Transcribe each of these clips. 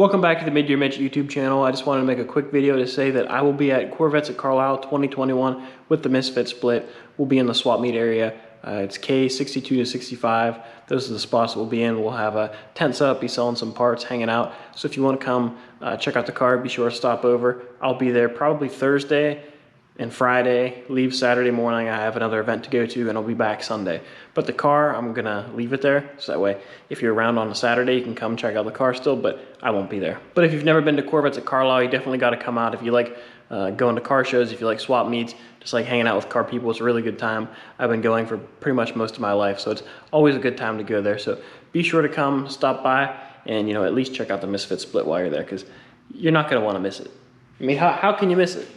Welcome back to the Mid-Year YouTube channel. I just wanted to make a quick video to say that I will be at Corvettes at Carlisle 2021 with the Misfit split. We'll be in the swap meet area. It's K62 to 65. Those are the spots that we'll be in. We'll have a tent set up, be selling some parts, hanging out. So if you want to come check out the car, be sure to stop over. I'll be there probably Thursday and Friday, leave Saturday morning. I have another event to go to, and I'll be back Sunday. But the car, I'm gonna leave it there, so that way if you're around on a Saturday, you can come check out the car still, but I won't be there. But if you've never been to Corvettes at Carlisle, you definitely gotta come out. If you like going to car shows, if you like swap meets, just like hanging out with car people, it's a really good time. I've been going for pretty much most of my life, so it's always a good time to go there. So be sure to come, stop by, and at least check out the Misfit split while you're there, because you're not gonna wanna miss it. I mean, how can you miss it?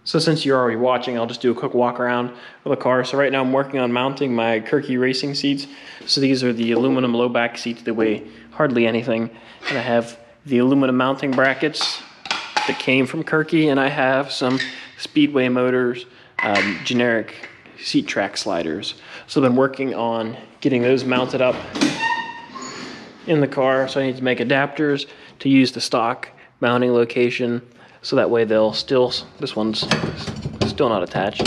So since you're already watching, I'll just do a quick walk around of the car. So right now I'm working on mounting my Kirky racing seats. So these are the aluminum low back seats that weigh hardly anything. And I have the aluminum mounting brackets that came from Kirky, and I have some Speedway Motors generic seat track sliders. So I've been working on getting those mounted up in the car. So I need to make adapters to use the stock mounting location. So that way they'll still, this one's still not attached,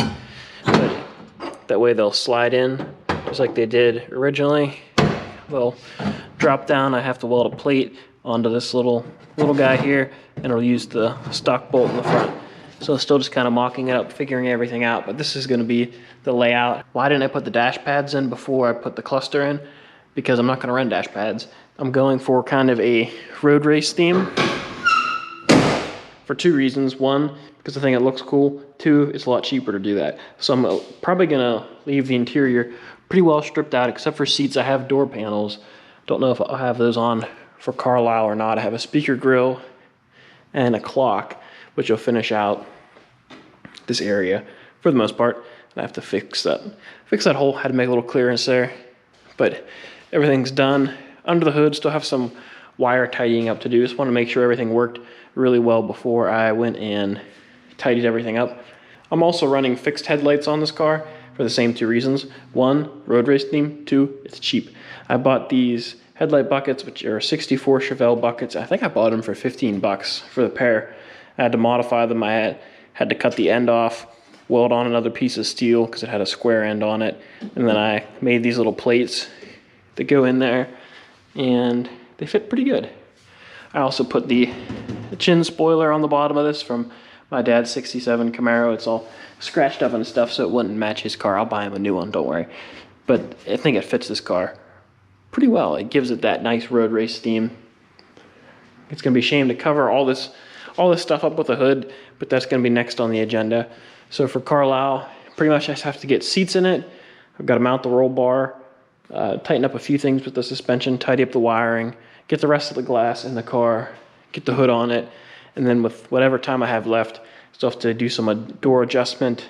but that way they'll slide in just like they did originally. They'll drop down. I have to weld a plate onto this little guy here, and it'll use the stock bolt in the front. So still just kind of mocking it up, figuring everything out, but this is gonna be the layout. Why didn't I put the dash pads in before I put the cluster in? Because I'm not gonna run dash pads. I'm going for kind of a road race theme. For two reasons. One, because I think it looks cool. Two, it's a lot cheaper to do that. So I'm probably gonna leave the interior pretty well stripped out, except for seats. I have door panels. Don't know if I'll have those on for Carlisle or not. I have a speaker grill and a clock, which will finish out this area for the most part. And I have to fix that hole. Had to make a little clearance there, but everything's done. Under the hood, still have some wire tidying up to do. Just want to make sure everything worked really well before I went and tidied everything up. I'm also running fixed headlights on this car for the same two reasons. One, road race theme. Two, it's cheap. I bought these headlight buckets, which are 64 Chevelle buckets. I think I bought them for 15 bucks for the pair. I had to modify them. I had to cut the end off, weld on another piece of steel because it had a square end on it. And then I made these little plates that go in there, and they fit pretty good. I also put the chin spoiler on the bottom of this from my dad's 67 Camaro. It's all scratched up and stuff, so it wouldn't match his car. I'll buy him a new one, don't worry. But I think it fits this car pretty well. It gives it that nice road race theme. It's gonna be a shame to cover all this stuff up with a hood, but that's gonna be next on the agenda. So for Carlisle, pretty much I just have to get seats in it. I've got to mount the roll bar, tighten up a few things with the suspension, tidy up the wiring, get the rest of the glass in the car, get the hood on it, and then with whatever time I have left, still have to do some door adjustment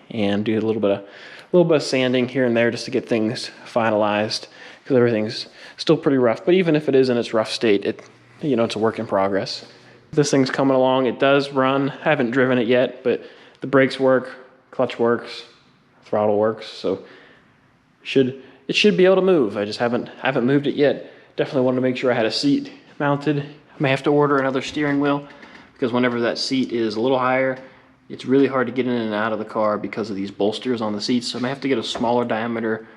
and do a little bit of sanding here and there just to get things finalized, because everything's still pretty rough. But even if it is in its rough state, it's a work in progress. This thing's coming along. It does run. I haven't driven it yet, but the brakes work, clutch works, throttle works, so it should be able to move. I just haven't moved it yet. Definitely wanted to make sure I had a seat mounted. I may have to order another steering wheel, because whenever that seat is a little higher, it's really hard to get in and out of the car because of these bolsters on the seats. So I may have to get a smaller diameter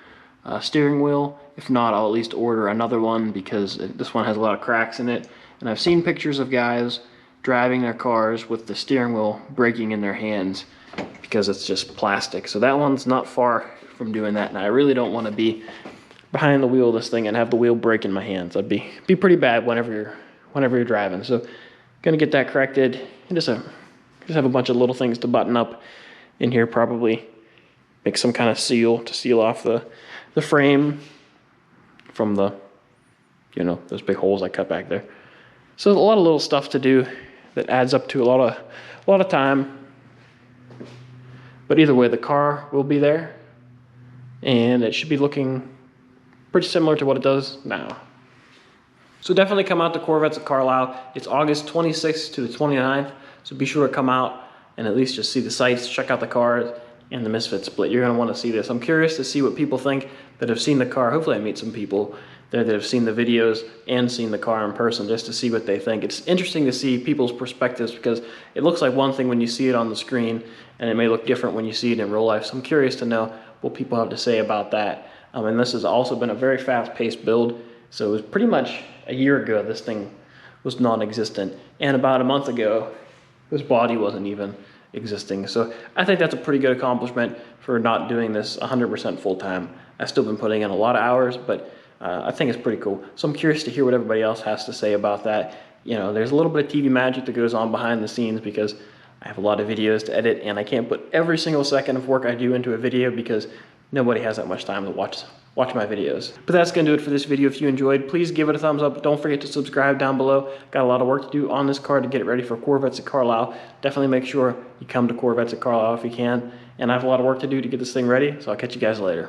steering wheel. If not, I'll at least order another one, because this one has a lot of cracks in it. And I've seen pictures of guys driving their cars with the steering wheel breaking in their hands because it's just plastic. So that one's not far from doing that, and I really don't want to be behind the wheel of this thing and have the wheel break in my hands. That'd be pretty bad whenever you're driving. So gonna get that corrected, and just have a bunch of little things to button up in here. Probably make some kind of seal to seal off the frame from the those big holes I cut back there. So a lot of little stuff to do that adds up to a lot of time. But either way, the car will be there, and it should be looking pretty similar to what it does now. So definitely come out to Corvettes at Carlisle. It's August 26th to the 29th. So be sure to come out and at least just see the sights, check out the cars and the Misfit split. You're gonna wanna see this. I'm curious to see what people think that have seen the car. Hopefully I meet some people there that have seen the videos and seen the car in person just to see what they think. It's interesting to see people's perspectives because it looks like one thing when you see it on the screen and it may look different when you see it in real life. So I'm curious to know what people have to say about that. And this has also been a very fast-paced build. So it was pretty much a year ago this thing was non-existent, and about a month ago this body wasn't even existing. So I think that's a pretty good accomplishment for not doing this 100% full-time. I've still been putting in a lot of hours, but I think it's pretty cool. So I'm curious to hear what everybody else has to say about that. You know, there's a little bit of TV magic that goes on behind the scenes because I have a lot of videos to edit and I can't put every single second of work I do into a video because nobody has that much time to watch my videos. But that's gonna do it for this video. If you enjoyed, please give it a thumbs up. Don't forget to subscribe down below. Got a lot of work to do on this car to get it ready for Corvettes at Carlisle. Definitely make sure you come to Corvettes at Carlisle if you can. And I have a lot of work to do to get this thing ready, so I'll catch you guys later.